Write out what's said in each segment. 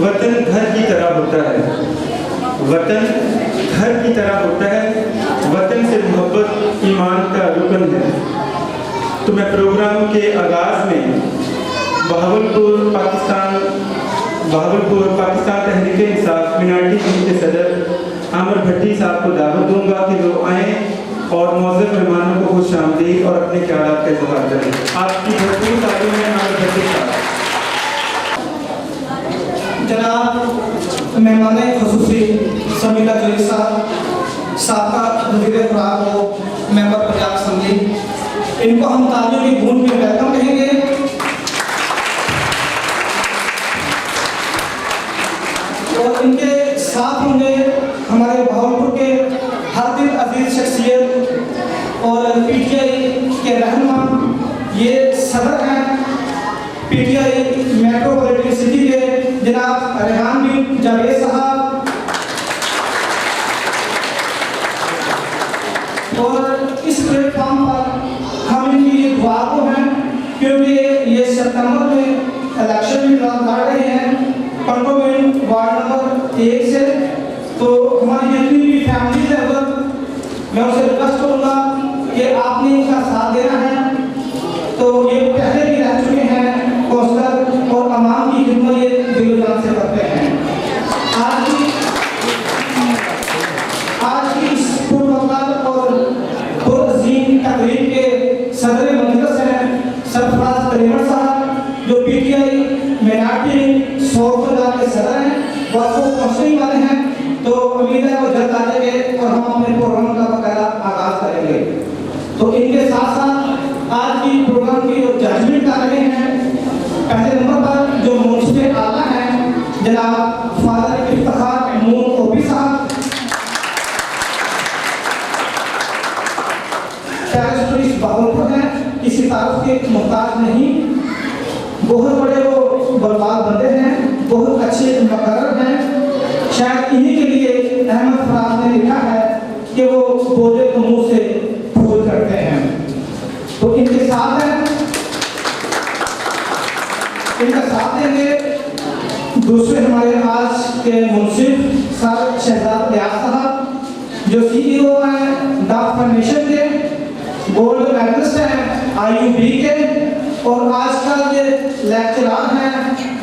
वतन घर की तरह होता है, वतन घर की तरह होता है, वतन से मोहब्बत ईमान का रुकन है। तो मैं प्रोग्राम के आगाज़ में बहावलपुर पाकिस्तान तहरीक इंसाफ मिनार्टी टीम के सदर आमिर भट्टी साहब को दावत दूंगा कि वो आएँ और मौजूद मेहमानों को खुश आमदीद और अपने ख्यालात का इज़हार करें। आपकी भरपूर तालीम में आमिर भट्टी साहब। जनाब मेहमान ख़ुसूसी समीला जोई साहब, साबका वज़ीर खुराक और मेंबर पंजाब असम्बली, इनको हम तालियों की गूंज में वेलकम कहेंगे। और इनके साथ होंगे हमारे बहावलपुर के हर दिल अजीज शख्सियत और पीटीआई के रहनुमा, ये सदर हैं पीटीआई मेट्रोपॉलिटन सिटी के जनाब रेहान बिन जावेद साहब। और इस प्लेटफॉर्म पर हम इनकी दुआ को हैं, क्योंकि ये सितंबर में इलेक्शन भी लड़ रहे हैं, पंडों में 1 से। तो हमारी जितनी भी फैमिली है मैं उसे रिक्वेस्ट करूँगा कि आपने इनका साथ देना है। तो ये पहले भी रह चुके हैं काउंसलर और आवाम की खिदमत ये दिलो जान से करते हैं। आज की इस पुरवकार और पुरअज़ीम तकरीब के सदर मजलिस हैं सरफराज तरीमन साहब, जो पीटीआई मिनाटी सोफदार के सदर हैं, वो काउंसलिंग वाले हैं। तो उम्मीद है वो जल्द आ जाएंगे और हम अपने प्रोग्राम का बकायदा आगाज करेंगे। तो इनके साथ साथ आज की प्रोग्राम की जो जजमेंट कर रहे हैं, पहले नंबर पर जो मुंसफे आला हैं जनाब फादर इफ्तिखार नून ओबी साहब, पुलिस भावलपुर है, किसी तारुफ के मुहताज नहीं, बहुत बड़े वो बर्बाद बंदे हैं, बहुत अच्छे मुकर्रर हैं। शायद इन्हीं के लिए अहमद फराज ने लिखा है कि वो बोले तो मुंह से फूल करते हैं। तो इनके साथ हैं, इनका साथ देंगे दूसरे हमारे आज के मुंसिफ सर शहजाद रियाज साहब, जो सीईओ हैं डाक फाउंडेशन के, गोल्ड मेडलिस्ट हैं आईयूबी के, और आजकल के लेक्चरर हैं,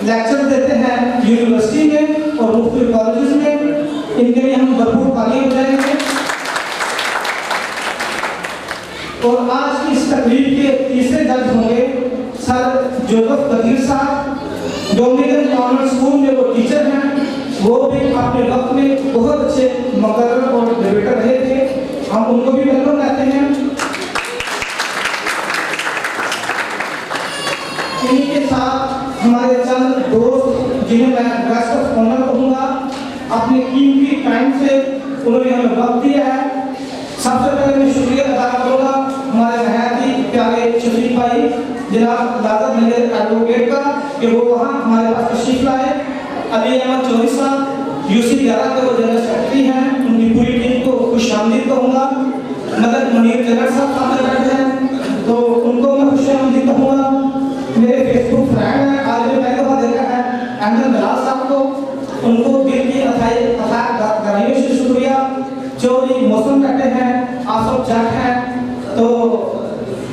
लेक्चर देते हैं यूनिवर्सिटी में और मुख्तलिफ कॉलेजेस में। इनके लिए हम भरपूर तालियां बजाएंगे। और आज की इस तकरीब के तीसरे जज होंगे सर जोसेफ कदीर साहब, डोमिनिकन कॉन्वेंट स्कूल में वो टीचर हैं, वो भी अपने वक्त में बहुत अच्छे मुकर्रर और डिबेटर रहे थे, हम उनको भी वेलकम कहते हैं। इन्हीं के साथ हमारे चंद दोस्त जिन्हें मैं गेस्ट ऑफ ऑनर कहूँगा, अपने कीमती टाइम से उन्होंने हमें वक्त दिया है। सबसे पहले मैं शुक्रिया अदा करूँगा हमारे नहायत ही प्यारे शफीक भाई जनाब लाजत नगर एडवोकेट का, कि वो वहाँ हमारे पास तशरीफ लाए। अली अहमद चौधरी साहब यूसी 11 के वो जनरल सेक्रेटरी हैं, उनकी पूरी टीम को खुशामदीद कहूँगा। मदद मुनीर जनरल साहब सामने बैठे हैं, तो उनको मैं खुशामदीद कहूँगा। मेरे फेसबुक फ्रेंड हैं, आज भी पहली दफ़ा देखा है अहमद दलाल साहब को, उनको दिल की गहराइयों से शुक्रिया। जो ये मौसम बैठे हैं, आसफ जट हैं, तो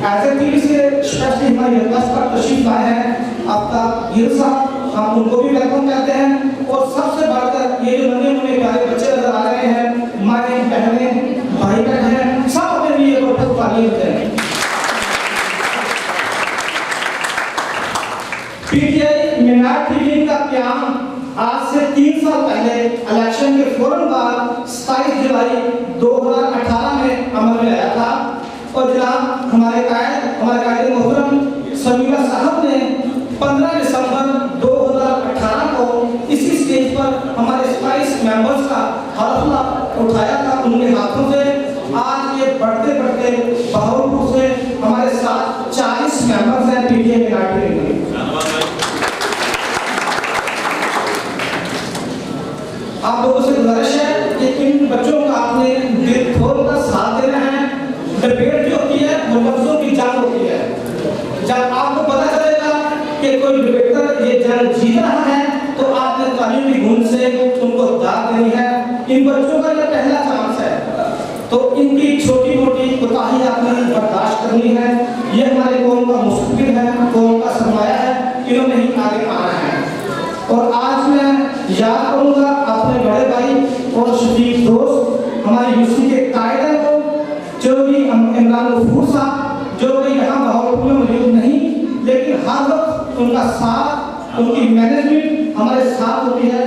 एज ए टीवी से स्पेशली हमारी रिक्वेस्ट पर तशरीफ लाए हैं आपका गिल साहब, हम उनको भी वेलकम कहते हैं। और सबसे बढ़कर ये जो नन्हे मुन्ने प्यारे बच्चे नजर आ रहे हैं, माएँ बहनें भाई बहन, सब अपने लिए बहुत तालियां दें। पीटीआई मिनाटी विंग का क्याम आज से 3 साल पहले इलेक्शन के फौरन बाद 27 जुलाई 2018 में अमल में आया था। और जनाब हमारे कायद मोहतरम समीरा साहब ने 15 दिसंबर 2018 को इसी स्टेज पर हमारे 27 मेंबर्स का हौसला उठाया था उनके हाथों से। आज ये बढ़ते बढ़ते बहावलपुर से हमारे साथ 40 मेंबर्स हैं पीटीआई मिनाटी विंग में। आप लोगों से गुजारिश है कि इन बच्चों का आपने दिल खोल कर साथ देना है। डिबेट जो होती है वो लफ्जों की जंग होती है। जब आपको पता चलेगा कि कोई डिबेटर ये जंग जीत रहा है, तो आपने तालीम की गूंज से उनको दाद देनी है। इन बच्चों का यह पहला चांस है, तो इनकी छोटी मोटी कोताही आपने बर्दाश्त करनी है। ये हमारे कौम का मुस्तकबिल है, कौम का सरमाया है, इन्होंने ही आगे आना है। और आज मैं याद करूँगा अपने बड़े भाई और शफीक दोस्त हमारे यूसी के कायदे को, जो भी इमरान गफूर साहब, जो कि यहाँ बहावलपुर में मौजूद नहीं, लेकिन हर वक्त उनका साथ, उनकी मैनेजमेंट हमारे साथ होती है।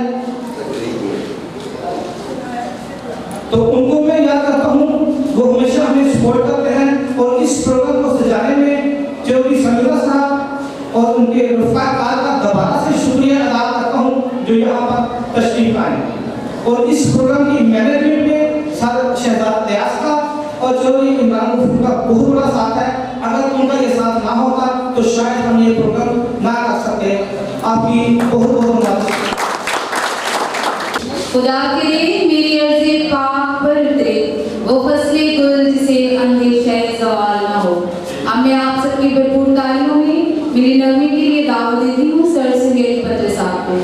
तो उनको मैं याद करता हूँ, वो हमेशा हमें सपोर्ट करते हैं। और इस प्रोग्राम को सजाने में जो भी समीरा साहब और उनके रफ़ाकार का दोबारा से शुक्रिया अदा करता हूँ, जो यहाँ पर तशरीफ आए। और इस प्रोग्राम की मैनेजमेंट में सर शहजाद रियाज का और जो इमरान गफूर का बहुत बड़ा साथ है। अगर उनका ये साथ ना होता तो शायद हम ये प्रोग्राम ना कर सकते। आपकी बहुत बहुत धन्यवाद। खुदा करे मेरी अर्ज़े पाक पर उतरे वो फसले गुल जिसे अंदेशा सवाल ना हो। अब मैं आप सबकी भरपूर तालियों में मेरी नरमी के लिए दावत देती हूँ सर सुहेल पत्र साहब को।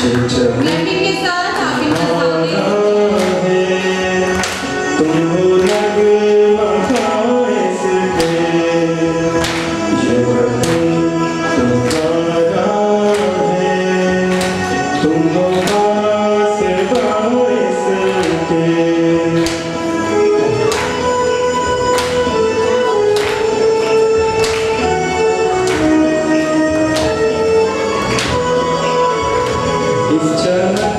म्यूजिक के साथ आप इनका सामने तुम हो नगमा इसके, ये वतन तुम्हारा है, तुम हो वासिफ़ा इसके। इस चमन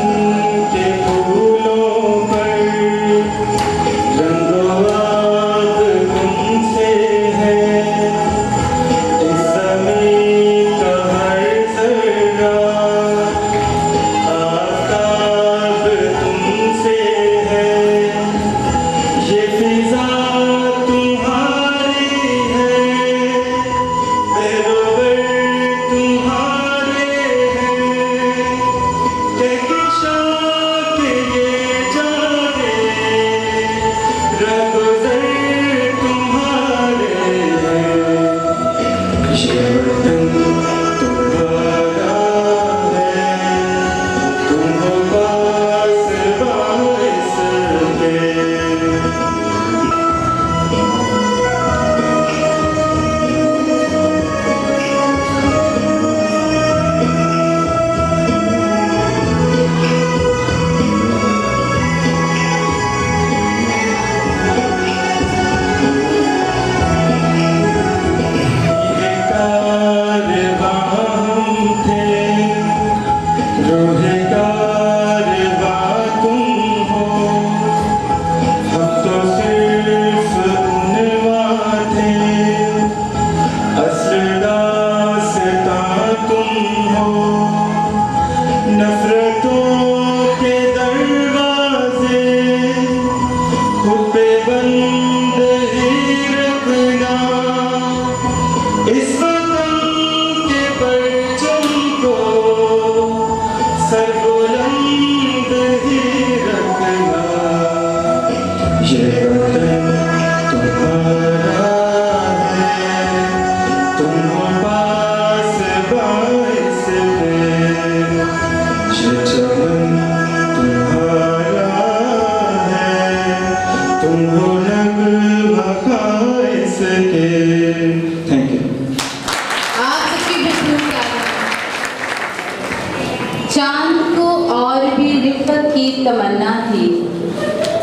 के फूलों पर रंगोआब तुमसे है, इस ज़मीं का हर ज़र्रा आफ़ताब तुमसे है, ये फ़िज़ा तुम्हारी है, पैरोवर तुम्हारे हैं, कहकशां के ये जाने रगज़र तुम्हारे हैं, ये वतन तुम्हारा है, तुम हो वासिफ़ा इसके। ये कारवां हम थे, रूहे कारवां तुम हो, हम तो सिर्फ उनवां थे, अस्ल दास्तां तुम हो, नफ़रतों के दरवाज़े खुद पे बंद ही रखना, इस वतन के परचम को सरबुलंद ही रखना, ये वतन तुम्हारा है, तुम हो वासिफ़ा इसके, ये चमन तुम्हारा है, तुम हो नगमा इसके। Thank you. आप सबकी भरपूर तालियां। चांद को और भी रिफ़त की तमन्ना थी,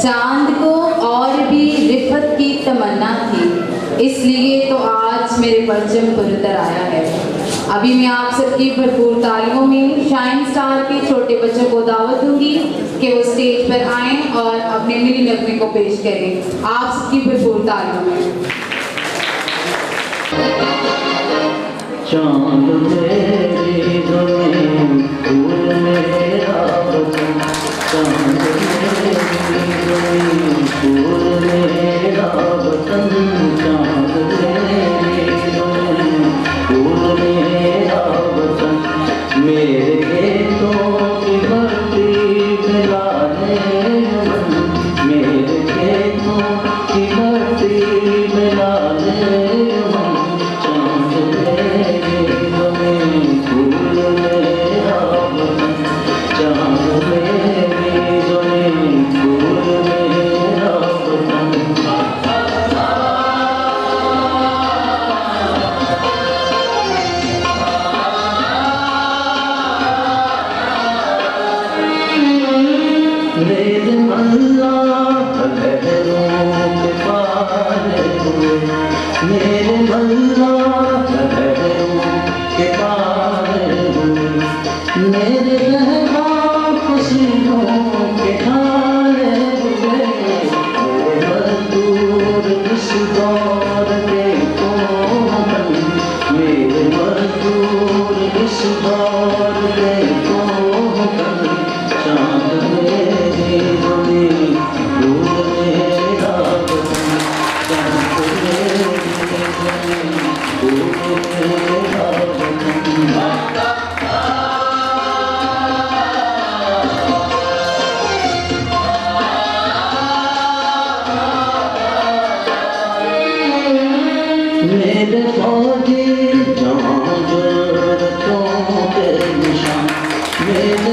चांद को और भी रिफ़त की तमन्ना थी, इसलिए तो आज मेरे परचम पर उतर आया है। अभी मैं आप सबकी भरपूर तालियों में शाइन स्टार के छोटे बच्चों को दावत दूंगी कि वो स्टेज पर आएं और अपने मिली नगमे को पेश करें। आप सबकी भरपूर तालियों में। चांद मेरी ज़मीं फूल मेरा वतन, चांद मेरी ज़मीं फूल मेरा वतन, चांद मेरी ज़मीं फूल मेरा वतन, मेरे खेतों की मट्टी मिलाने मन, मेरे खेतों की मट्टी मिलाने मन, चांद मेरी ज़मीं फूल मेरा वतन, चांद मेरी ज़मीं फूल मेरा वतन। मेरे अल्लाह लहरों के पार हुए, मेरे अल्लाह लहरों के पार हुए, मेरे रहमा खुशियों के हाल हुए, मेरे मजदूर इस दौर के कोमल, मेरे मजदूर इस दौर के कोमल, चांद मेरी ज़मीं फूल मेरा वतन, चांद मेरी ज़मीं फूल मेरा वतन। मेरे फौजी जहाँ जरूरतों के निशान, मेरे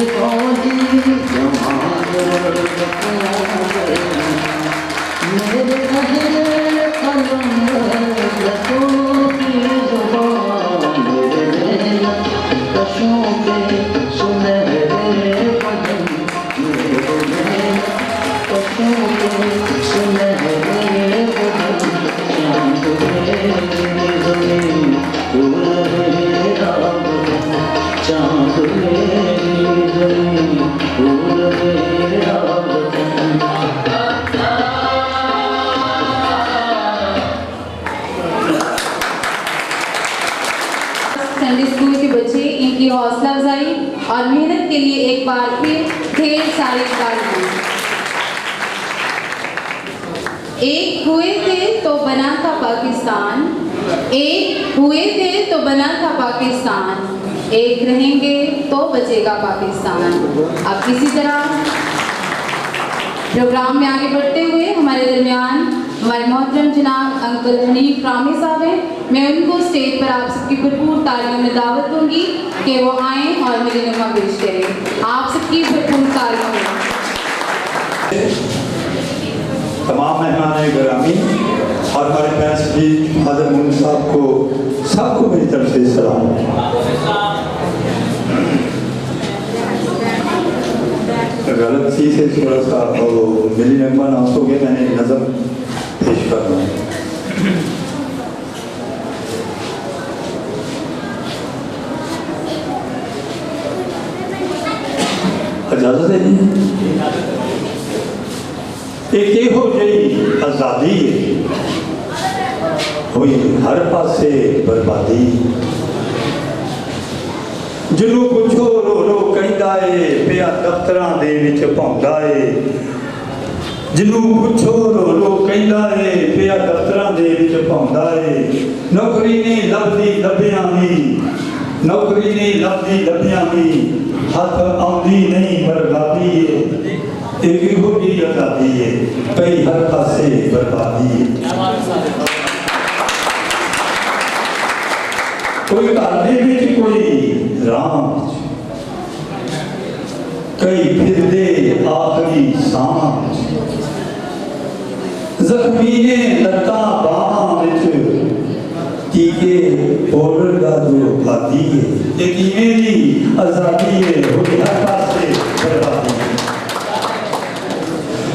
सुनहरे बदन मेरे पशु के सुनहरे बदन चांद मेरी ज़मीन फूल मेरा बदन चांद मेरी ज़मीन फूल मेरा बदन। संडे स्कूल के बच्चे इनकी हौसला अफजाई और मेहनत के लिए एक बार फिर ढेर सारी तालियां। एक हुए थे तो बना था पाकिस्तान, एक हुए थे तो बना था पाकिस्तान, एक रहेंगे तो बचेगा पाकिस्तान। अब किसी तरह प्रोग्राम में आगे बढ़ते हुए हमारे दरमियान हमारे मोहतरम जनाब अंकल हनीफ रामी साहब हैं। मैं उनको स्टेज पर आप सबकी भरपूर तालियों में दावत दूंगी कि वो आएँ और मेरी नुमा पेश करें। आप सबकी भरपूर तालियों में। तमाम मेहमान ग्रामी और हमारे फैंस भी हाजिर मोहन साहब को सबको मेरी तरफ से सलाम। गलत सी से थोड़ा सा मेरी नगमा नाश हो गया, मैंने नज़म पेश करना है। इजाजत है जी। एक ਇਹੋ ਜਿਹੀ आज़ादी ਹੋਈ हर पासे बर्बादी, ਜਿਹਨੂੰ ਪੁੱਛੋ ਰੋ ਰੋ ਕਹਿੰਦਾ ਏ ਪਿਆ ਦਫ਼ਤਰਾਂ ਦੇ ਵਿੱਚ ਭੌਂਦਾ ਏ, ਜਿਹਨੂੰ ਪੁੱਛੋ ਰੋ ਰੋ ਕਹਿੰਦਾ ਏ ਪਿਆ ਦਫ਼ਤਰਾਂ ਦੇ ਵਿੱਚ ਭੌਂਦਾ ਏ। ਨੌਕਰੀ ਨਹੀਂ ਲੱਭਦੀ ਲੱਭਿਆਂ ਦੀ, ਨੌਕਰੀ ਨਹੀਂ ਲੱਭਦੀ ਲੱਭਿਆਂ ਦੀ, ਹੱਥ ਆਉਂਦੀ ਨਹੀਂ ਬਰਬਾਦੀ ਏ। एक ਇਹੋ ਜਿਹੀ आज़ादी है कई हर पासे बर्बादी है। कोई घर दे विच कोई राम कई फिरदे आखिरी साम, जख्मी ने लत्तां बाहां विच टीके पाउडर दा जो खादी है। एक इवें दी आज़ादी है होई हर पासे बर्बादी है।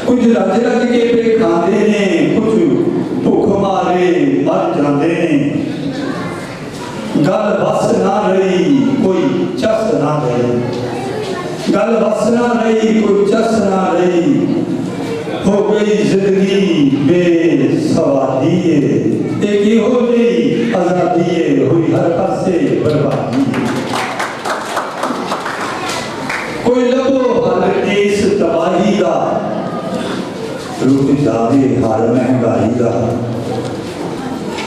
कुछ रज रज के पे खाते ने, कुछ भुख मारे मर जाते ने। गल बस ना रही कोई चस ना रही, गल बस ना रही कोई चस ना रही, हो गई जिंदगी बेसवादी है। एक हो गई आज़ादी है हुई हर पासे बर्बादी है। कोई लबो हर इस तबाही का, रुक जावे हर महंगाई का,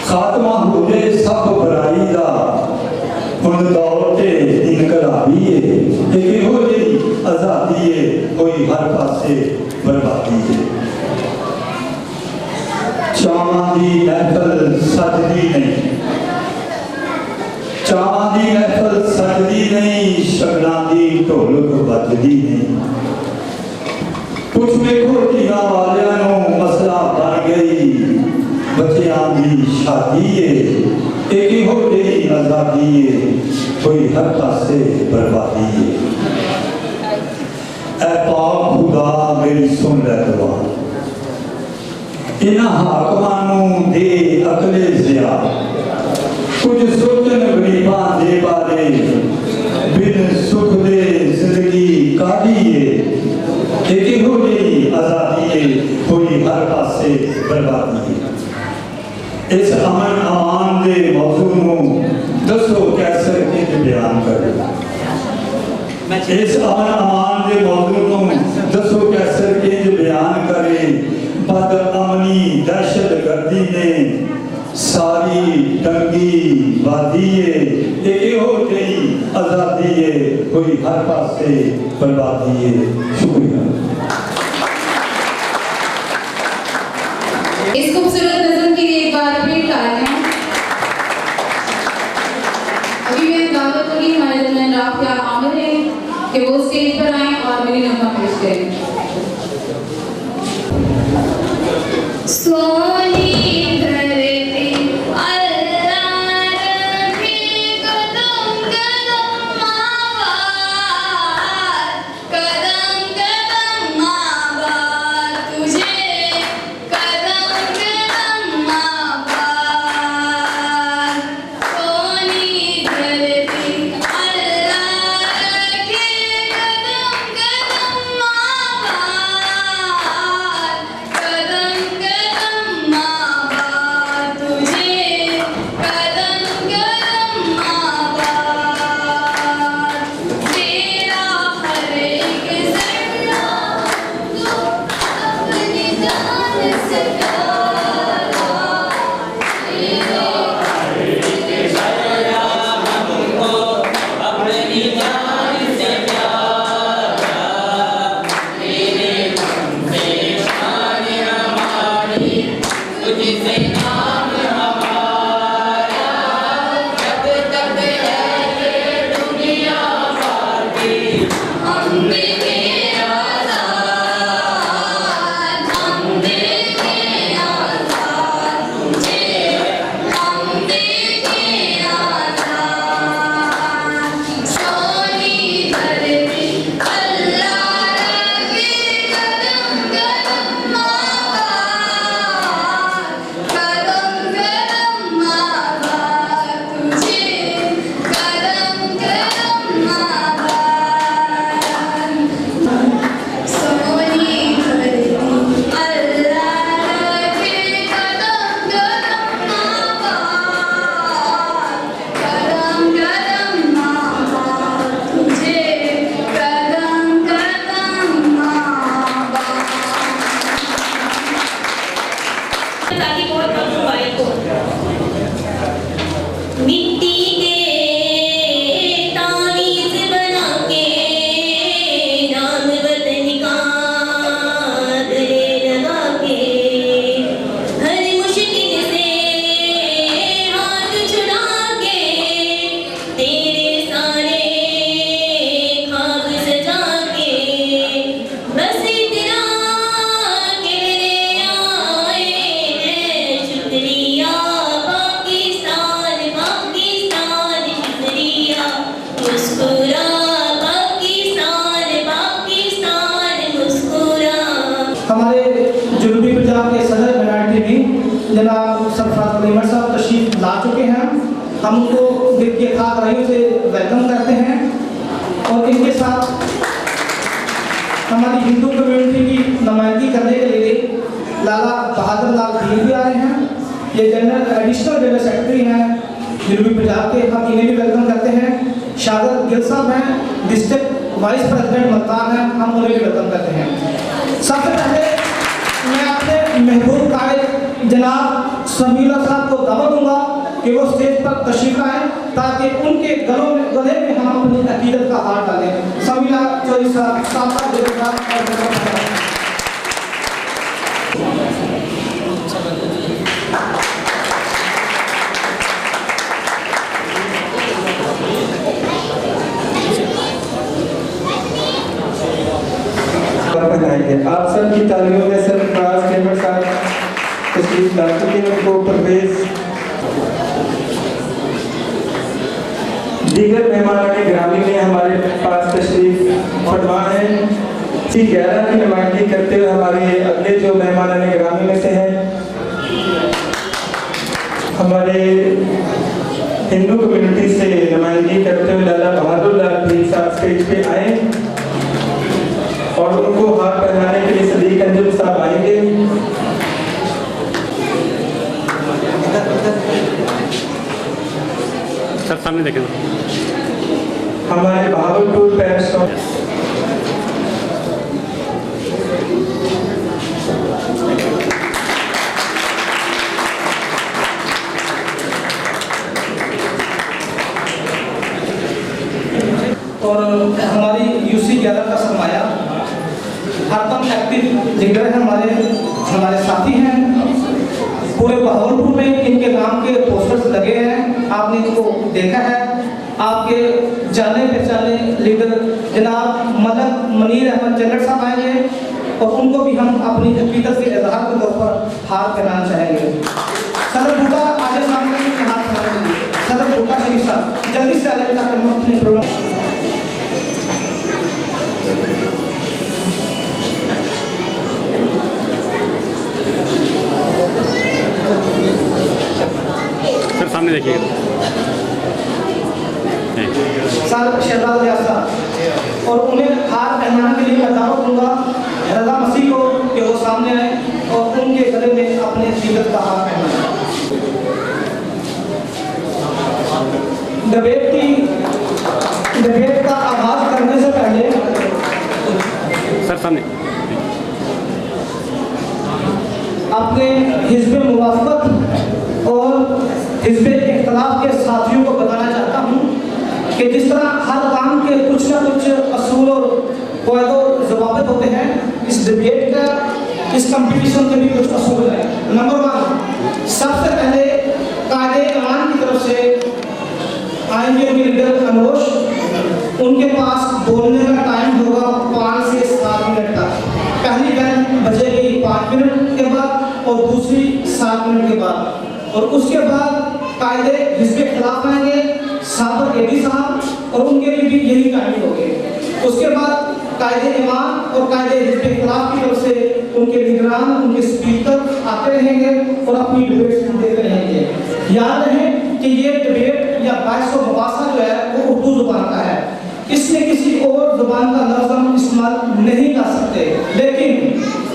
खात्मा हो जाए सब बुराई का, हुण दौर ते इनकलाबी है। एक हो जी आज़ादी है कोई हर पासे बर्बादी है। चावां दी महफल सजदी नहीं, चावां दी महफल सजदी नहीं, शगनां दी ढोलक बजदी नहीं। कुछ वेखो धीआं वालियां नूं मसला बन गई बच्चियां दी शादी है। एक हो गई आज़ादी है कोई हर पासे बर्बादी है। ऐ पाक खुदा मेरी सुन लै दुआ, इन्हां हाकमां नूं दे अकले ज़िया, कुछ सोचन गरीबां दे बारे, बिन सुख दे जिंदगी कादी है। एक हो गई आज़ादी है कोई हर पासे बर्बादी है। इस अमन अमान दे मौजू नूं दसो कैसे इंज बयान करें। इस अमन अमान दे मौजू नूं दसो कैसे इंज बयान करें। बद अमनी दहशत गर्दी ने सारी टंगी वादी है। एक हो गई आज़ादी है कोई हर पासे बर्बादी है। शुक्रिया। इस खूबसूरत नज़म के लिए एक बार फिर तालियां। अभी मैं दावत दूंगी हमारे दरमियान राफिया आमिर है कि वो स्टेज पर आएं और मेरी नगमा पेश करें। सोनी धरती अल्लाह रखी कदम कदम मावा हम उनको दिल की खाक रहियों से वेलकम करते हैं। और इनके साथ हमारी हिंदू कम्युनिटी की नुमाइंदगी करने के लिए लाला बहादुर लाल भील भी आए हैं। ये एडिशनल जनरल सेक्रेटरी हैं जनूबी पंजाब के, हम इन्हें भी वेलकम करते हैं। शादर गिल साहब हैं, डिस्ट्रिक्ट वाइस प्रेसिडेंट मुल्तान हैं, हम उन्हें भी वेलकम करते हैं। सबसे पहले मैं अपने महबूब कायद जनाब समीला साहब को दावत दूंगा कि वो स्टेज पर तशरीफ लाएं ताकि उनके गले में हम अपनी अकीदत का हाथ डालें। समीला चौधरी साहब, साहब आप सब की तालियों में सरफराज मेंबर साहब तशरीफ ला चुके हैं, उनको परवेज दीगर मेहमान ग्रामी में हमारे पास तशरीफ फरमा है। 11 की नुमाइंदगी करते हुए हमारे अगले जो मेहमान ग्रामी में से हैं, हमारे हिंदू कम्युनिटी से नुमाइंदगी करते हुए लाला बहादुर लाल भील साहब स्टेज पे आए और उनको हाथ पहनाने के लिए सदीक अंजुम साहब आएंगे। सर सामने देखें। हमारे भावलपुर पैरिस और हमारी यूसी 11 का सरमाया हरदम एक्टिव लीडर है, हमारे साथी हैं। पूरे बहावलपुर में इनके नाम के पोस्टर्स लगे हैं, आपने इनको देखा है। आपके जाने पहचाने लीडर जनाब मलक मनीर अहमद चन्नट साहब आएंगे और उनको भी हम अपनी अकीदत के इजहार के तौर पर हाथ पहनाना चाहेंगे। सदर बूटा आगे सामने हाथ पहनाएंगे। सदर बूटा शरीफ साहब जल्दी से आ जाए ताकि हम अपने प्रोग्राम सर सामने देखिएगा। सर शहजाद रियाज साहब और उन्हें हाथ पहनाने के लिए मैं दावत दूंगा रजा मसीह को कि वो सामने आए और उनके गले में अपने सीरत का हाथ पहनाएं। डिबेट का आगाज करने से पहले सर सामने अपने हिज़्ब मुवाफ़क़त और हिज़्ब इख्तिलाफ के साथियों को बताना चाहता हूँ कि जिस तरह हर काम के कुछ ना कुछ असूल और क़वाइद और ज़वाबित होते हैं, इस डिबेट का, इस कंपटीशन के भी कुछ असूल हैं। नंबर 1, सबसे पहले कायदे-ए-ईमान की तरफ से आएंगे उनके लीडर अनोश, उनके पास बोलने का टाइम होगा 5 से 7 मिनट तक। पहली बैल बजेगी 5 मिनट के बाद और दूसरी 7 मिनट के बाद, और उसके बाद कायदे हिज़्ब इख्तिलाफ आएंगे साबर एडी साहब और उनके लिए भी यही टाइमिंग होगी। उसके बाद कायदे-ए-ईमान और कायदे हिज़्ब इख्तिलाफ की तरफ से उनके लीडरान, उनके स्पीकर आते रहेंगे और अपनी डिबेट देते रहेंगे। याद रहे कि ये डिबेट या बहस व मुबासा जो है वो उर्दू जुबान का है, इसमें किसी और जुबान का लफ्ज़ हम इस्तेमाल नहीं कर सकते। लेकिन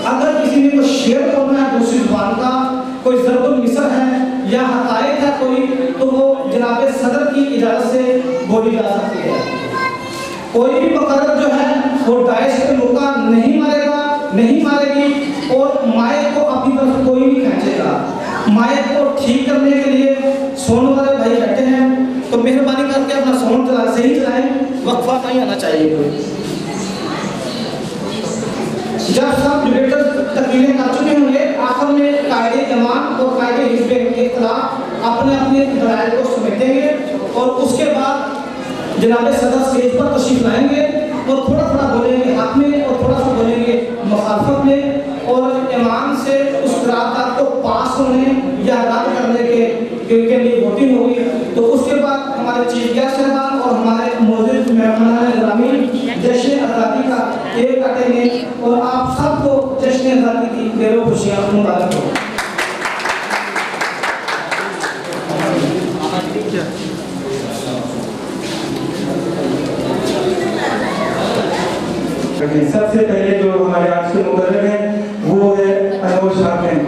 अगर किसी ने कोई शेयर करना है दूसरी जुबान का, कोई ज़रबुल मिसर है या हक़ाइक़ है कोई, तो वो जनाब सदर की इजाज़त से बोली जा सकती है। कोई भी मुक़र्रर जो है वो डाइस पे मुक्का नहीं मारेगा, नहीं मारेगी और माइक को अपनी तरफ कोई नहीं खींचेगा। माइक को ठीक करने के लिए सोन वाले भाई बैठे हैं, तो मेहरबानी करके अपना सोन सही चलाएं, वक्फा नहीं आना चाहिए कोई। जब सब डिबेटर्स तकरीरें कर चुके होंगे, आखिर में कायदे-ए-ईमान और कायदे हिज़्ब इख्तिलाफ अपने अपने दलाइल को समेटेंगे और उसके बाद जनाब सदर स्टेज पर तशरीफ लाएंगे और थोड़ा थोड़ा बोलेंगे हक में और थोड़ा सा बोलेंगे मुखालफत में, और ईमान से उस करारदाद को पास होने या रद्द करने के लिए वोटिंग होगी। तो उसके बाद हमारे चीफ गेस्ट साहब और हमारे मौजूद मेहमान ग्रामी जश्न आज़ादी का केक काटेंगे और आप सबको जश्न आज़ादी की ढेरों खुशियाँ मुबारक हो। रखें। सबसे पहले जो हमारे आज के मुकर्रर हैं वो है अनवर शाकिर।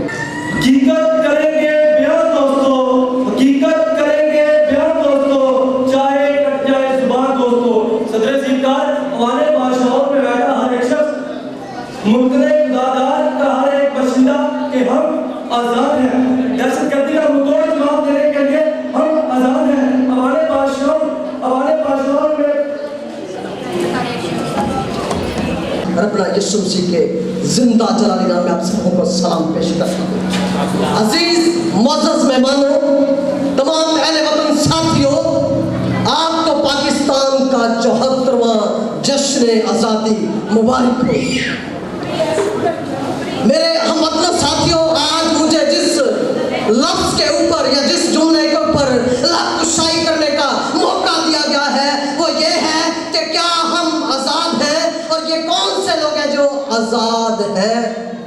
हकीकत करेंगे बयान दोस्तों, हकीकत करेंगे बयान दोस्तों, चाहे कट जाए जुबान दोस्तों। सदर ज़िक्र हमारे बादशाहों में बैठा हर एक शख्स मुल्क खुदादार का हर एक बशिंदा कि हम आज़ाद हैं। दहशतगर्दी का मुद्दा जवाब देने के लिए हम आज़ाद हैं। हमारे बादशाहों में रब्बना यीशु मसीह के जिंदा जलाली नाम में आप सबको को सलाम पेश करता हूँ। अजीज मुअज़्ज़ज़ मेहमानों, तमाम अहले वतन साथियों, आपको पाकिस्तान का 74वां जश्न आज़ादी मुबारक हो। मेरे हमवतन साथियों, आज मुझे जिस लफ्ज़ के ऊपर या जिस जुमले के ऊपर लफ्ज़शाई करने का मौका दिया गया है वो ये है कि क्या हम आज़ाद हैं, और ये कौन से लोग हैं जो आज़ाद हैं।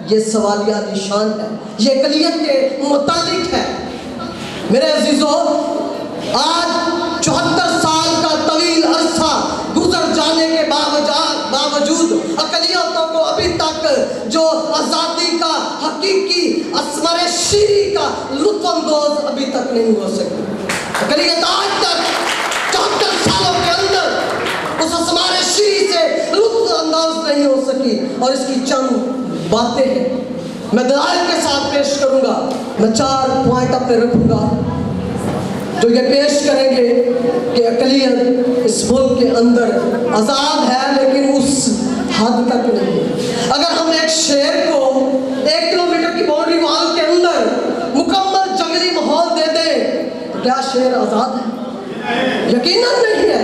ये सवालिया निशान है, ये अक़लियत के मुतालिक है। मेरे अजीजों, आज 74 साल का तवील अरसा गुजर जाने के बावजूद अक़लियतों को अभी तक जो आज़ादी का हकीकी असमर शीरी का लुत्फ़अंदोज़ अभी तक नहीं हो सकी। अक़लियत आज तक 74 सालों के अंदर उस असमर शीरी से लुत्फ़अंदोज़ नहीं हो सकी, और इसकी चंद बातें हैं मैं दलाइल के साथ पेश करूंगा। मैं 4 पॉइंट अपने रखूंगा जो ये पेश करेंगे कि अक़लियत इस मुल्क के अंदर आज़ाद है, लेकिन उस हद तक नहीं है। अगर हम एक शेर को 1 किलोमीटर की बाउंड्री वॉल के अंदर मुकम्मल जंगली माहौल दे दें तो क्या शेर आज़ाद है? यकीनन नहीं है।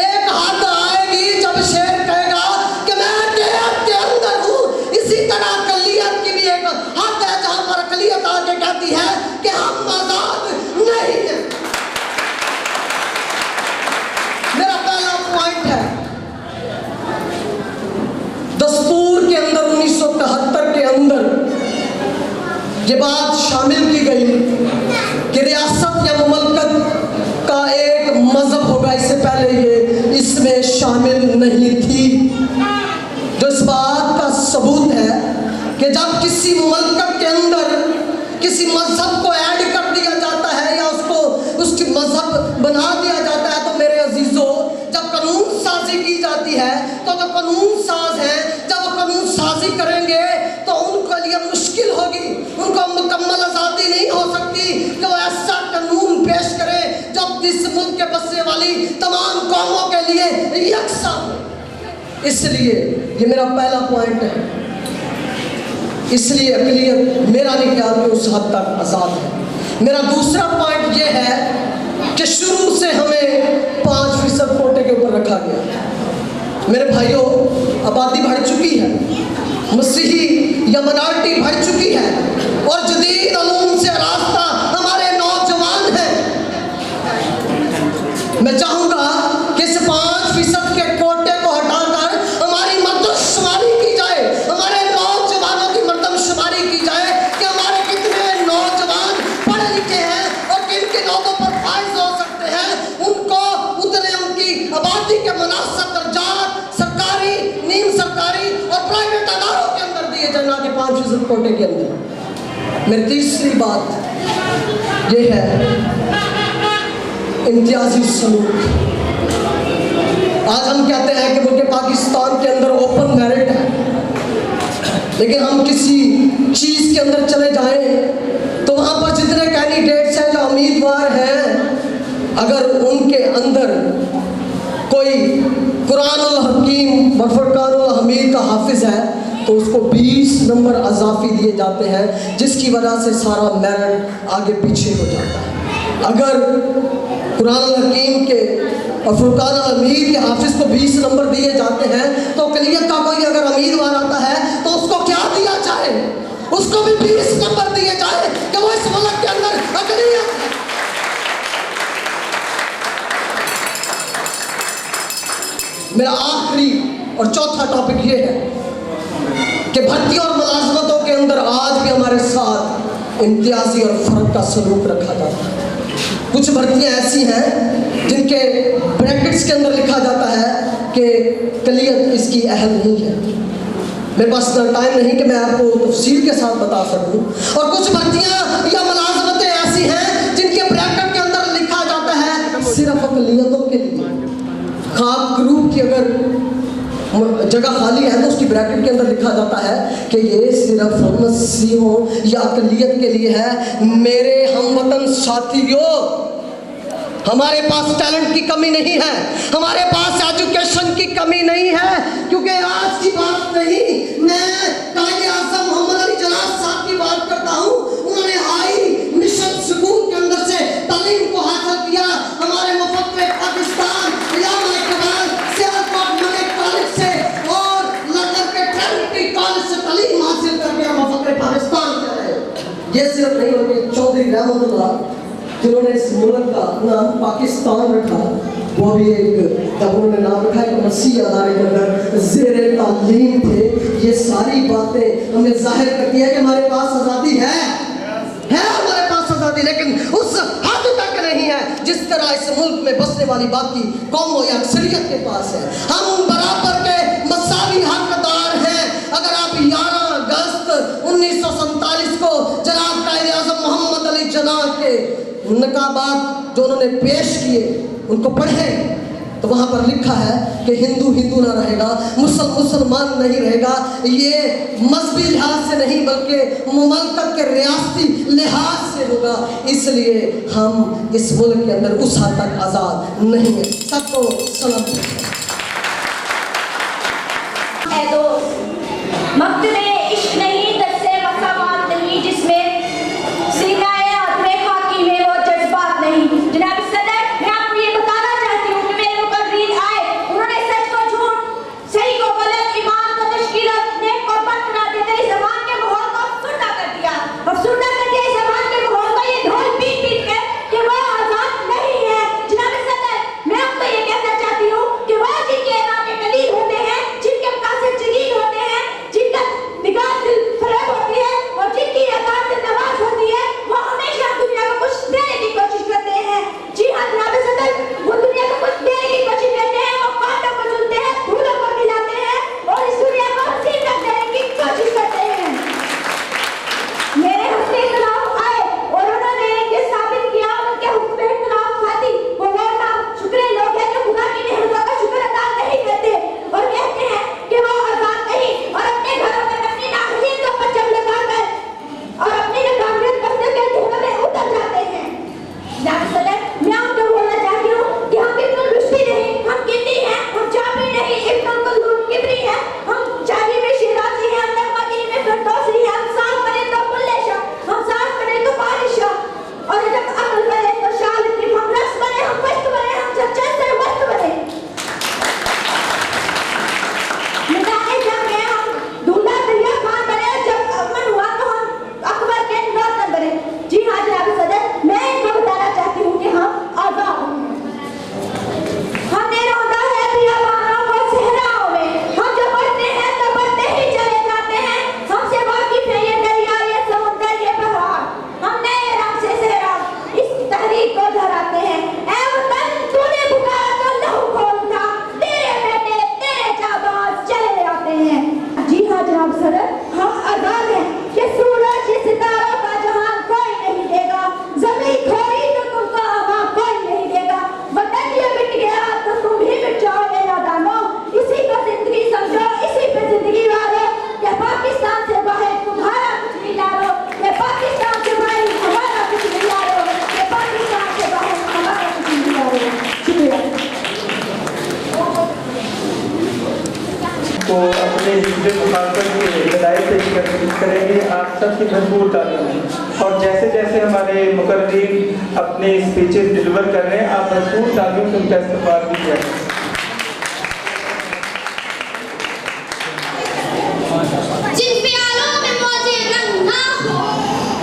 एक हद आएगी जब शेर कहेगा कि मैं अक़लियत के अंदर हूँ। इसी तरह अक़लियत की भी एक हद है जहाँ पर अक़लियत आके कहती है कि हम आज़ाद नहीं हैं। मेरा पहला पॉइंट है, दस्तूर के अंदर 1971 के अंदर ये बात शामिल की गई कि रियासत या मुमलकत का एक मजहब होगा। इससे पहले ये इसमें शामिल नहीं थी, जो इस बात का सबूत है कि जब किसी मुमलकत के अंदर किसी मजहब को ऐड कर दिया जाता है या उसको उसकी मजहब बना दिया जाता है, तो मेरे अजीजों, जब कानून साजी की जाती है तो जो कानून साज हैं जब वो कानून साजी करेंगे तो उनके लिए मुश्किल होगी, उनको मुकम्मल आज़ादी नहीं हो सकती कि वो ऐसा कानून पेश करें जो इस मुल्क के बसने वाली तमाम कौमों के लिए यकसा हो। इसलिए ये मेरा पहला पॉइंट है। इसलिए अक़लियत मेरा नहीं ख्याल में उस हद तक आज़ाद है। मेरा दूसरा पॉइंट ये है कि शुरू से हमें 5% कोटे के ऊपर रखा गया। मेरे भाइयों, आबादी बढ़ चुकी है, मसीही या मिनॉरिटी बढ़ चुकी है, और जदीद उलूम से रास्ता हमारे नौजवान हैं। मैं चाहूँगा कि इस 5% के कोटे को हटाकर हमारी मर्दमशुमारी की जाए, हमारे नौजवानों की मर्दमशुमारी की जाए कि हमारे कितने नौजवान पढ़े लिखे हैं और किन किन लोगों पर फायज हो सकते हैं, उनको उतने उनकी आबादी के मुनासिब दर्जात सरकारी, नीम सरकारी और प्राइवेट अदारों के अंदर दिए जाए, ना कि 5% कोटे के अंदर। मेरी तीसरी बात ये है इम्तियाजी सलूक। आज हम कहते हैं कि मुल्क पाकिस्तान के अंदर ओपन मेरिट है, लेकिन हम किसी चीज़ के अंदर चले जाएं तो वहाँ पर जितने कैंडिडेट्स हैं, जो उम्मीदवार हैं, अगर उनके अंदर कोई कुरानुल हकीम व फुरकानुल हमीद का हाफिज है तो उसको 20 नंबर अजाफी दिए जाते हैं, जिसकी वजह से सारा मेरिट आगे पीछे हो जाता है। अगर कुरानुल हकीम के और फुरकानुल हमीद के हाफिज को 20 नंबर दिए जाते हैं तो अक़लियत का कोई अगर उम्मीदवार आता है तो उसको क्या दिया जाए? उसको भी 20 नंबर दिए जाए कि वो इस मुल्क के अंदर अक़लियत है। मेरा आखिरी और चौथा टॉपिक ये है कि भर्ती और मुलाजमतों के अंदर आज भी हमारे साथ इम्तियाजी और फ़र्क का सलूक रखा जाता है। कुछ भर्तियां ऐसी हैं जिनके ब्रैकेट्स के अंदर लिखा जाता है कि कलियत इसकी अहल नहीं है। मेरे पास इतना टाइम नहीं कि मैं आपको तफसील के साथ बता सकूं। और कुछ भर्तियां या मुलाजमतें ऐसी हैं जिनके ब्रैकेट के अंदर लिखा जाता है सिर्फ अक़लियतों के लिए। खाप ग्रुप की अगर जगह खाली है तो उसकी ब्रैकेट के अंदर लिखा जाता है कि ये सिर्फ मसीहों या अक़लियत के लिए है। मेरे हमवतन साथियों, हमारे पास टैलेंट की कमी नहीं है, हमारे पास एजुकेशन की कमी नहीं है, क्योंकि आज की बात नहीं, मैं कायदे आज़म मोहम्मद अली जिन्ना साहब की बात करता हूँ। उन्होंने हाई मिशन स्कूल के अंदर से तालीम को हासिल किया। हमारे मुफक्किर पाकिस्तान इल्लामा इकबाल सियालकोट मलिक कॉलेज से और लंदन के ट्रिनिटी कॉलेज से तालीम हासिल करके मुफक्किर पाकिस्तान के रहे। ये सिर्फ नहीं बल्कि चौधरी रहमतुल्लाह जिन्होंने इस मुल्क का नाम पाकिस्तान रखा, वो भी एक जब उन्होंने नाम रखा एक मसीह अदारे के अंदर ज़ेरे तालीम थे। ये सारी बातें हमें जाहिर करती है कि हमारे पास आज़ादी है हमारे पास आज़ादी, लेकिन उस हद तक नहीं है जिस तरह इस मुल्क में बसने वाली बाकी कौमों या अक्सरियत के पास है। हम बराबर के मसावी हकदार हैं। अगर आप 11 अगस्त 1947 को जनाब कायदे आज़म मोहम्मद अली जिन्ना के नकाबात जो उन्होंने पेश किए उनको पढ़ें तो वहाँ पर लिखा है कि हिंदू हिंदू ना रहेगा, मुसलमान नहीं रहेगा। ये मजहबी लिहाज से नहीं बल्कि मुमलकत के रियासती लिहाज से होगा। इसलिए हम इस मुल्क के अंदर उस हद तक आज़ाद नहीं है। सबको सलाम। मकतबे इश्क नहीं, दस्ते मकामात नहीं, जिसमें सीनाए आदमे खाकी में वो जज्बात नहीं। जनाब सदर, मैं आपको ये बताना चाहती हूँ कि मेरे मुकर्रीर आए, उन्होंने सच को झूठ, सही को गलत, ईमान को तश्कीलत, नेक को बद बना देते इस ज़बान के माहौल को सुरदा कर दिया और सुरदा कर दिया इस ज़बान के माहौल को ये ढोल पीट पीट के कि वो आज़ाद नहीं है। जनाब सदर, मैं आपको ये कहना चाहती हूँ कि वो जिनके इरादे कलील होते हैं, जिनके मकासद जलील होते हैं, जिनका निगाह दिल फरेब होती है और जिनकी अदात से नवाज होती है, वो हमेशा दुनिया को कुछ देने की कोशिश करते हैं। जी हाँ जनाब सदर, वो दुनिया को कुछ देने की कोशिश करते हैं, वो बातों को सुनते हैं, फूलों को मिलाते हैं और इस दुनिया को हसीन कर देने की कोशिश करते हैं। मेरे हस्ते इख्तिलाफ आए और उन्होंने ये साबित किया उनके हुक्म में इख्तिलाफ खाती वो ना शुक्र लोग हैं जो खुदा की नेमतों का शुक्र अदा नहीं करते और कहते हैं कि वो आज़ाद नहीं और अपने घरों में अपनी नाहरीन को परचम लगाकर और अपनी नाकामियत करने के धुएं में उतर जाते हैं। जनाब सदर, मैं आपको बोलना चाहती हूँ कि हम बिल्कुल रुश्ती नहीं, हम किन्नी हैं, हम चाबी नहीं, इब्न कुल्लूम किबरी हैं, हम चाबी में शिराजी हैं, हम नगमती में फिरदौसी हैं, हम साफ करें तो बुल्ले शाह, हम साफ करें तो बारिश शाह और जब अक्ल बने तो शाह लतीफ, हम रस बने, हम मस्त बने, हम चर्चा से मस्त बने। मिटाने जाके हम दूल्हा दरिया खान बने, जब अमन हुआ तो हम अकबर के नौकर बने। जी हाँ जनाब सदर, मैं इनको बताना चाहती हूँ कि हम आज़ाद हैं। हमने रौंदा है बियाबानों को सहराओं में, हम जब बढ़ते हैं तो बढ़ते ही चले जाते हैं। हमसे वाकिफ है ये दरिया, ये समुद्र, ये पहाड़, हम नए रंग से सहरा इस तहरीक को दोहराते हैं। ऐ वतन, तूने पुकारा तो लहू को उठा, तेरे बेटे तेरे जाबाज चले आते हैं। जी हाँ जनाब सदर, हम आज़ाद हैं कि सूरज ये सितारों का जहां कोई नहीं देगा, ज़मीन खोई तो तुमको हवा कोई नहीं देगा, वतन ये मिट गया तो तुम भी मिट जाओगे नादानो। इसी को जिंदगी समझो, इसी पे जिंदगी वालो, ये पाकिस्तान से बाहर तुम्हारा कुछ नहीं यारो, ये पाकिस्तान से बाहर हमारा कुछ नहीं यारो, ये पाकिस्तान से बाहर हमारा कुछ नहीं यारो। शुक्रिया। को अपने हिस्से मुखालफत की हिदायत पेश करेंगे। आप सबकी भरपूर तालीम और जैसे जैसे हमारे मुकर्रीर अपने स्पीचेस डिलीवर कर रहे हैं, आप भरपूर तालीम से उनका इस्तेमाल कीजिए। जिन प्यालों में मौजे रंग ना हो,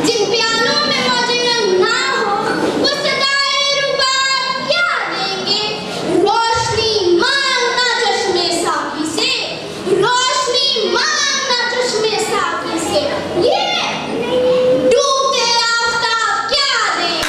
जिन प्यालों में मौजे रंग ना हो, वो सदाए रुबाब क्या देंगे। रोशनी मांगना चश्मे साकी से, रोशनी मांगना चश्मे साकी से, ये डूबते आफताब क्या देंगे।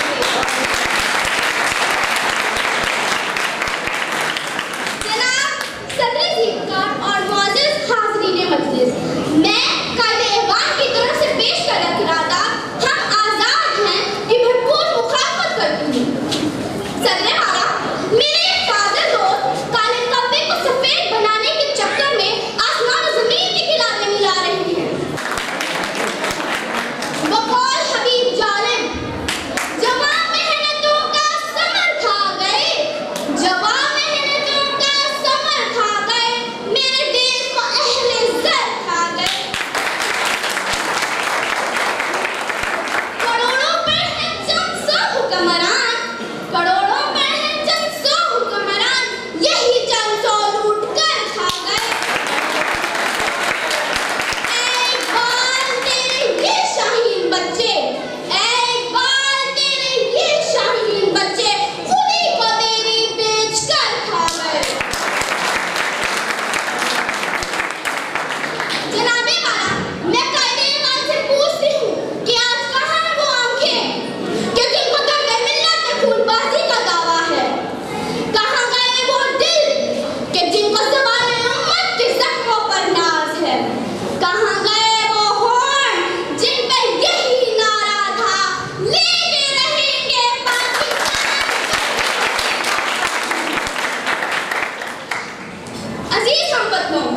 अजीज हमवतनों,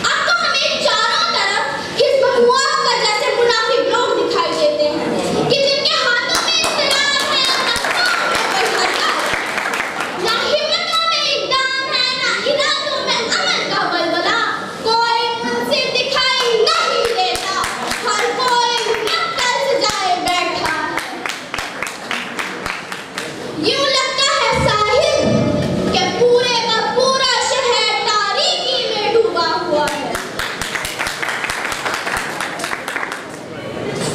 अब तो हमें चारों तरफ हिज़्ब मुआफ़क़त जैसे मुनाफिक लोग दिखाई देते हैं कि जिनके हाथों में इख्तियार है, ना हरकत, ना हिम्मतों में इक़दाम है, ना इरादों में अमल का बलबला। कोई मंज़िल दिखाई नहीं देता, हर कोई मक्तल सजाए बैठा है। यूं लगता है साहिब कि पूरे का पूरा शहर तारीकी में डूबा हुआ है।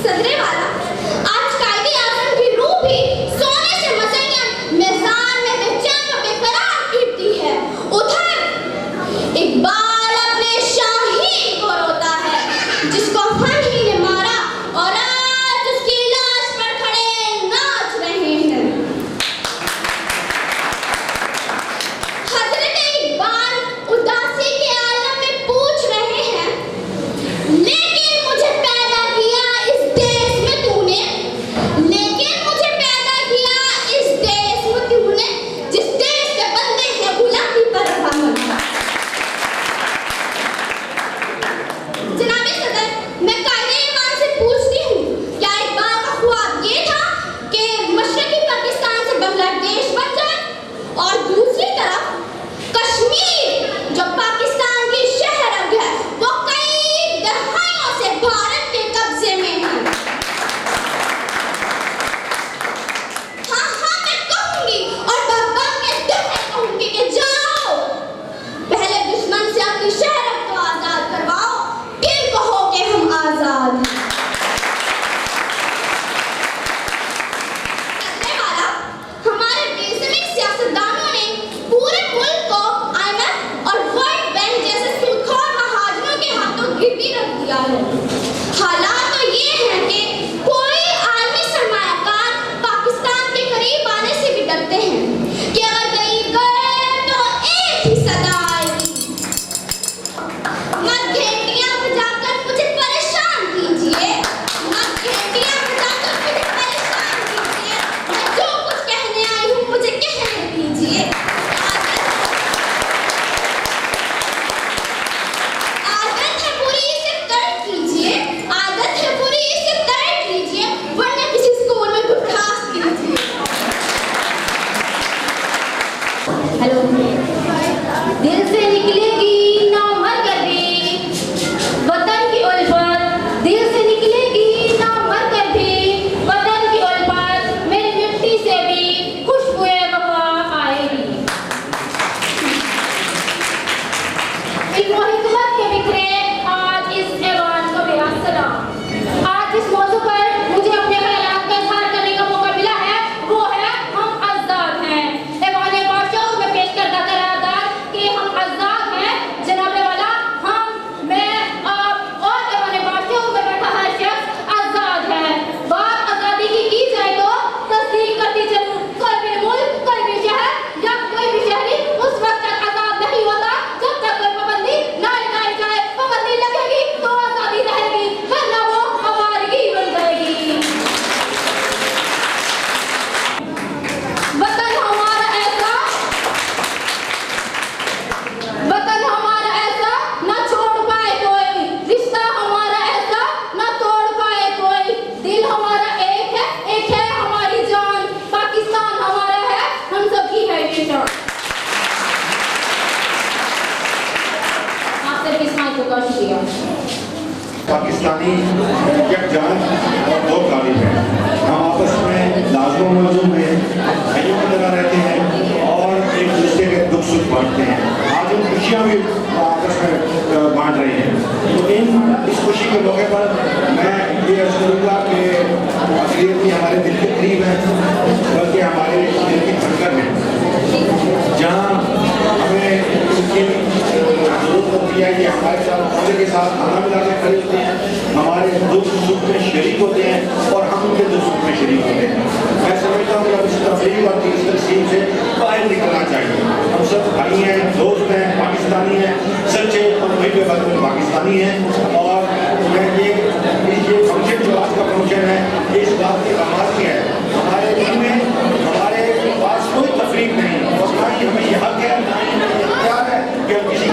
सदरे वाला, आज कायदे आज़म की रूह भी सोने से मज़य्यन मिज़ान में बेचैन व बेकरार गिरती है। उधर इकबाल अपने शाहीन को रोता है जिसको फन-ही ने मारा और आज उसकी लाश पर खड़े नाच रहे हैं। हज़रत इकबाल उदासी के आलम में पूछ रहे हैं, लेकिन मुझे पैदा किया इस देश में तूने, लेकिन मुझे पैदा किया इस देश में तूने, जिस देश के बंदे हैं गुलामी पर रवामंद। जनाबे सदर, मैं कायदे ईमान से पूछती हूँ, क्या इकबाल का ख्वाब ये था कि मशरक़ी पाकिस्तान से बांग्लादेश बन जाए और दूसरी तरफ कश्मीर जो पाकिस्तान की शहर है वो कई दहाइयों से भारत के कब्जे में है? हाँ हाँ, मैं कहूँगी और बाबा के दिल में कहूँगी कि जाओ पहले दुश्मन से अपनी शहर को आज़ाद करवाओ, फिर कहो कि हम आज़ाद हैं। करने वाला, हमारे बेज़मीन सियासतदानों ने पूरे मुल्क को IMF और वर्ल्ड बैंक जैसे सूदखोर महाजनों के हाथों गिरवी रख दिया है। हालात तो ये हैं कि कोई आलमी सरमायाकार पाकिस्तान के करीब आने से भी डरते हैं कि अगर करीब गए तो एक ही सदा आएगी, मत घंटियां बजाकर मुझे परेशान कीजिए, मत घंटियां बजाकर मुझे परेशान कीजिए, मैं जो कुछ कहने आई हूँ मुझे कहने दीजिए। आदत है बुरी इसे तर्क कीजिए, आदत है बुरी इसे तर्क कीजिए, वरना किसी स्कूल में गुठास कीजिए। हेलो, दिल से निकलेगी ना मरकज़ी वतन की उल्फत, दिल से निकलेगी ना मरकज़ी वतन की उल्फत, मेरी मिट्टी से भी खुशबुए वफा आएगी। इल्म व हिकमत के बिखरे आज इस ऐवान को मेरा सलाम। आज इस मौजू पर मुझे अपने ख्यालात का इज़हार करने का मौका मिला है, वो है हम आज़ाद हैं। ऐवान बादशाह में पेश करता करारदाद कि हम आज़ाद हैं। जनाबे वाला, हम, मैं, आप और ऐवान बादशाह में बैठा हर शख्स आज़ाद है। बात आज़ादी की जाए तो तस्दीक करती चलूं, कोई भी मुल्क, कोई भी शहर या कोई भी शहरी उस वक्त तक आज़ाद नहीं होता जब तक कोई पाबंदी ना लगाई जाए। पाबंदी लगेगी तो आज़ादी रहेगी, वरना वो आवारगी बन जाएगी। वतन हमारा ऐसा, वतन हमारा ऐसा ना छोड़ पाए कोई, रिश्ता हमारा ऐसा ना तोड़ पाए कोई, दिल हमारा एक है हमारी जान, पाकिस्तान हमारा है, हम सबकी है ये शान। आप सबकी समाज का शुक्रिया। पाकिस्तानी यकजान और दो गालिब हैं। हम आपस में लाज़िम मौजूद हैं, भाइयों की तरह रहते हैं और एक दूसरे के दुख सुख बांटते हैं। आज हम खुशियाँ भी आपस में बांट रहे हैं। तो इस खुशी के मौके पर मैं ये अर्ज़ करूँगा कि अक़लियत हमारे दिल के करीब है, बल्कि हमारे दिल की धड़कन है। जहाँ हमें उनकी ज़रूरत होती है कि हमारे साथ दूसरे के साथ खाना मिला के खड़े होते हैं, हमारे दुख सुख में शरीक होते हैं और हम उनके दुख सुख में शरीक होते हैं। मैं समझता हूँ कि अब इस तफरीक और इस तकसीम से बाहर निकलना चाहिए। हम सब भाई हैं, दोस्त हैं, पाकिस्तानी हैं, सच्चे और वही पे बात में पाकिस्तानी हैं। और मैं ये फंक्शन जो आज का फंक्शन है, ये इस बात की आवाज़ की है। हमारे दिल में हमारे पास कोई तफरीक नहीं और ना ही हमें ये हक है, ना ही हमें इख्तियार है कि हम किसी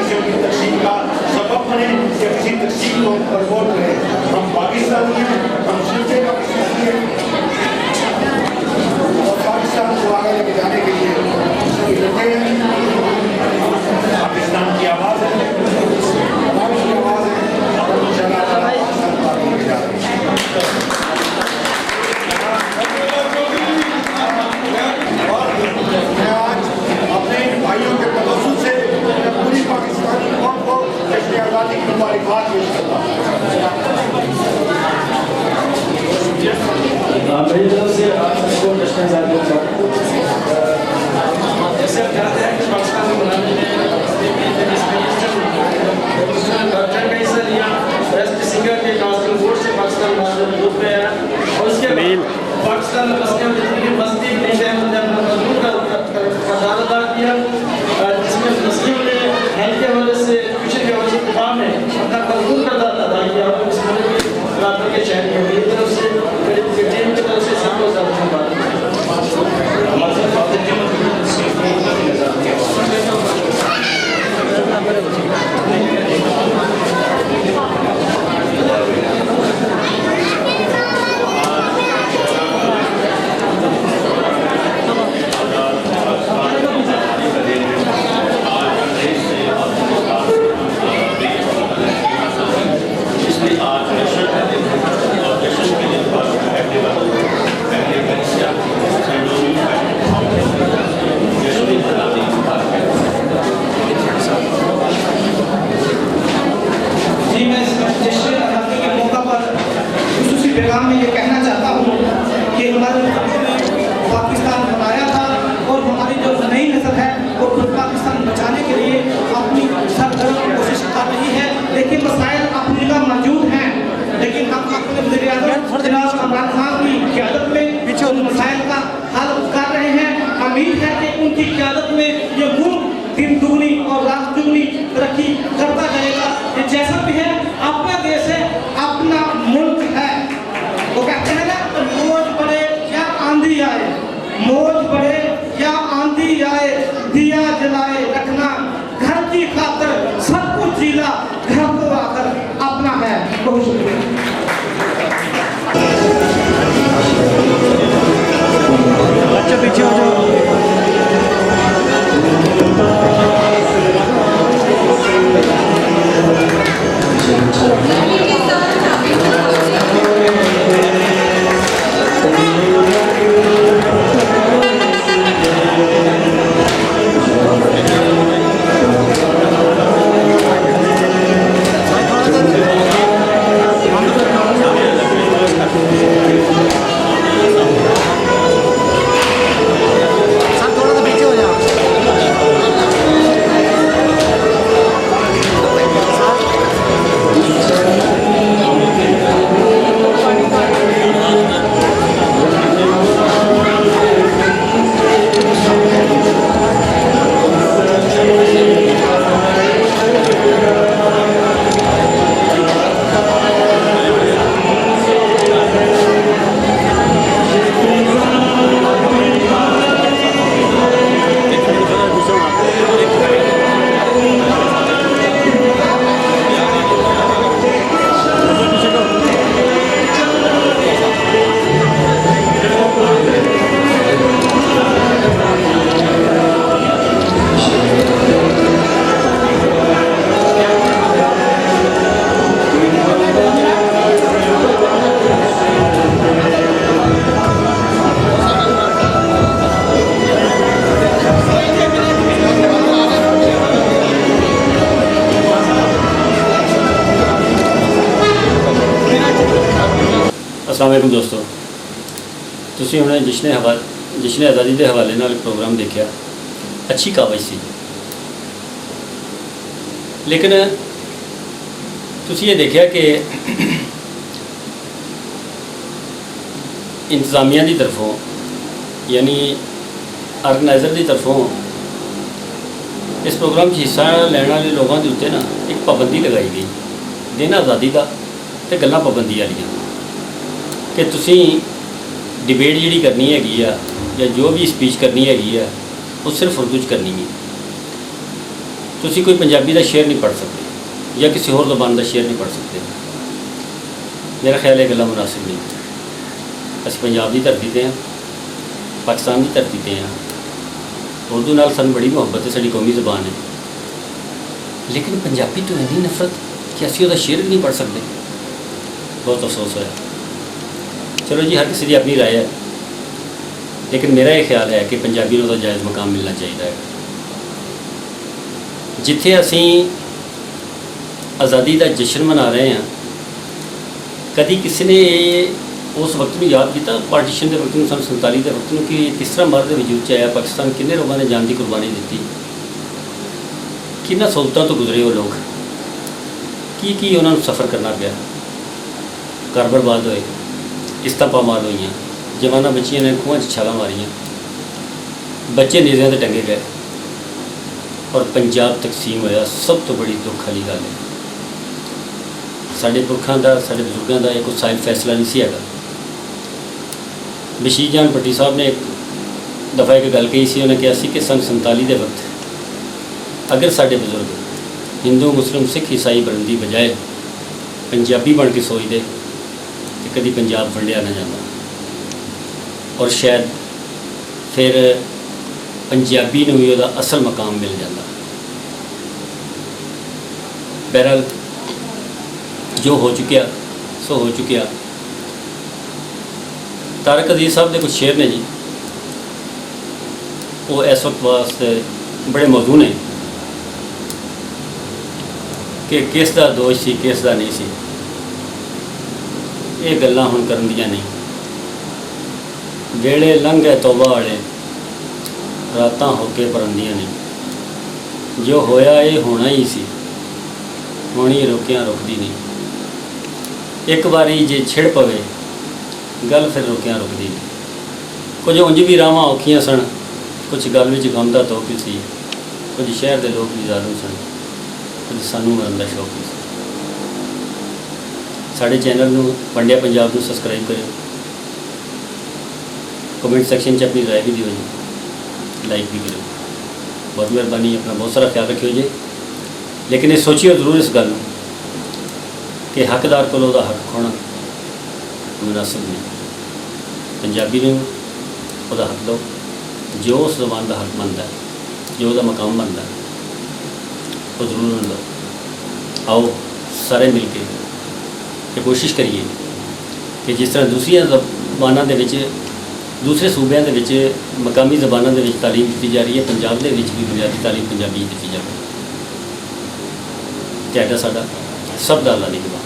तारीख मुबारकबाद पेश करता हूँ। मेरी तरफ से आप सबको जश्न आज़ादी का जैसे आप जानते हैं कि पाकिस्तान को बनाने में डॉक्टर का हिस्सा लिया, बेस्ट सिंगर के कास्टिंग बोर्ड से पाकिस्तान ग्रुप में आया और उसके बाद पाकिस्तान में बसने वाली जितनी बस्ती नहीं है उन्होंने अपना मजदूर का किरदार अदा किया, जिसमें मुस्लिम ने हेल्थ के हवाले से एजुकेशन के हवाले से तमाम ने अपना मजदूर का किरदार अदा किया और इस मुल्क के बराबर के शहर में मेरी तरफ से मेरी टीम की तरफ से सबको ज़्यादा धन्यवाद। हमारे साथ पैगाम में ये कहना चाहता हूँ कि हमारे पाकिस्तान बनाया था और हमारी जो नई नस्ल है वो खुद पाकिस्तान बचाने के लिए अपनी सरगर्म कोशिश कर रही है, लेकिन मसाइल अपनी जगह मौजूद हैं, लेकिन हम अपने वज़ीर-ए-आज़म जनाब इमरान खान की क़यादत में उन मसाइल का हल कर रहे हैं। उम्मीद है कि उनकी क़यादत में ये मुल्क दिन दुगनी और रात दुगनी तरक्की करता जाएगा। ये जैसा भी है अपना देश है, अपना मुल्क है। वो कहते हैं ना, मौज पड़े या आंधी आए, मौज पड़े या आंधी आए, दिया जलाए रखना घर की खातर, सब कुछ जीला घर को आकर अपना है। बहुत शुक्रिया। बच्चा पीछे हो जाओ। अस्सलाम वालेकुम दोस्तों, तुसी हमने जश्न आज़ादी के हवाले नाल प्रोग्राम देखा, अच्छी कावज सी, लेकिन तुसी ये देखा कि इंतजामिया की तरफों यानी ऑर्गेनाइज़र की तरफों इस प्रोग्राम हिस्सा लैने वाले लोगों के उत्ते ना एक पाबंदी लगाई गई, दिन आज़ादी का तो गल्लां पाबंदी वालियां कि तुसी डिबेट जी करनी हैगी आ या जो भी स्पीच करनी हैगी आ वो सिर्फ उर्दू च करनी है। तुसी कोई पंजाबी का शेर नहीं पढ़ सकते या किसी होर ज़बान का शेर नहीं पढ़ सकते। मेरा ख्याल है गल्लां मुनासिब नहीं। असीं पंजाब की धरती ते हैं, पाकिस्तान की धरती ते हैं, उर्दू नाल सानूं बड़ी मुहब्बत है, साडी कौमी ज़बान है, लेकिन पंजाबी तो इन्नी नफरत कि असीं उहदा शेर भी नहीं पढ़ सकते। बहुत अफसोस है। चलो जी, हर किसी की अपनी राय है, लेकिन मेरा ये ख्याल है कि पंजाबी नूं उहदा जायज़ मकाम मिलना चाहिए है। जिथे असीं आज़ादी का जश्न मना रहे हैं, कभी किसी ने उस वक्त में याद किया पार्टीशन के वक्त में सन 47 के वक्त में कि किस तरह मर्द वजूद च आया पाकिस्तान, किन्ने लोगों ने जान की कुर्बानी दी, किन्ना सहूलतों तो गुजरे वो लोग, की उन्होंने सफ़र करना पाया, घर बर्बाद होए, किस्तां पामाल हुई, जवाना बच्चियां ने खूह छालां मारियां, बच्चे नेज़ियां ते टंगे गए और पंजाब तकसीम होया। सब तो बड़ी दुख वाली गल है। साडे पुरखां दा, साडे बजुर्गों का एक साइल फैसला नहीं सी हैगा। बशीर जान भट्टी साहब ने एक दफ़ा एक गल कही सी, उन्हें कहा सी कि सन 47 के वक्त अगर साडे बजुर्ग हिंदू मुस्लिम सिख ईसाई बनने की बजाय पंजाबी बन के सोचते तो कभी पंजाब वंडिया ना जाता और शायद फिर पंजाबी नूं भी उहदा असल मकाम मिल जाता। बहरहाल जो हो चुकिया सो हो चुकिया। तारक अजीज साहब के कुछ शेर ने जी, वो इस वक्त वास्ते बड़े मौजू ने कि किस दा दोष सी किस दा नहीं सी, ये गल्लां हुण करन दियां नहीं। वेले लंघ गए तौबा वाले, रातां होके परंदियां नहीं। जो होया ये होना ही सी, होनी रोकियां रुकदी नहीं। एक बारी जे छिड़ पवे गल फिर रोकियां रुकदी नहीं। कुछ उंज भी रावां औखियां सन, कुछ गल विच गम दा तोप सी, कुछ शहर के लोग भी जालू सन, कुछ सानू मरन का शौक नहीं। साढ़े चैनल नूं वंडिया पंजाब नूं सबसक्राइब करें, कमेंट सैक्शन च अपनी राय भी दिओ जी, लाइक भी करो। बहुत मेहरबानी, अपना बहुत सारा ख्याल रखियो जी। लेकिन ये सोचियो जरूर इस गल कि हकदार को उहदा हक खोना मुनासिब नहीं। पंजाबी नूं उहदा हक दो, जो उस ज़बान का हक बनता है, जो उहदा मकाम बनता है, वो जरूर उन्हें दो। आओ सारे मिल के कोशिश करिए कि जिस तरह दूसरिया ज़बानों के विच, दूसरे सूबों के विच मकामी ज़बानों के विच तालीम दी जा रही है, पंजाब के विच भी बुनियादी तालीम पंजाबी दी जाए। तुहाडा साडा सब दा अल्लाह निगहबान।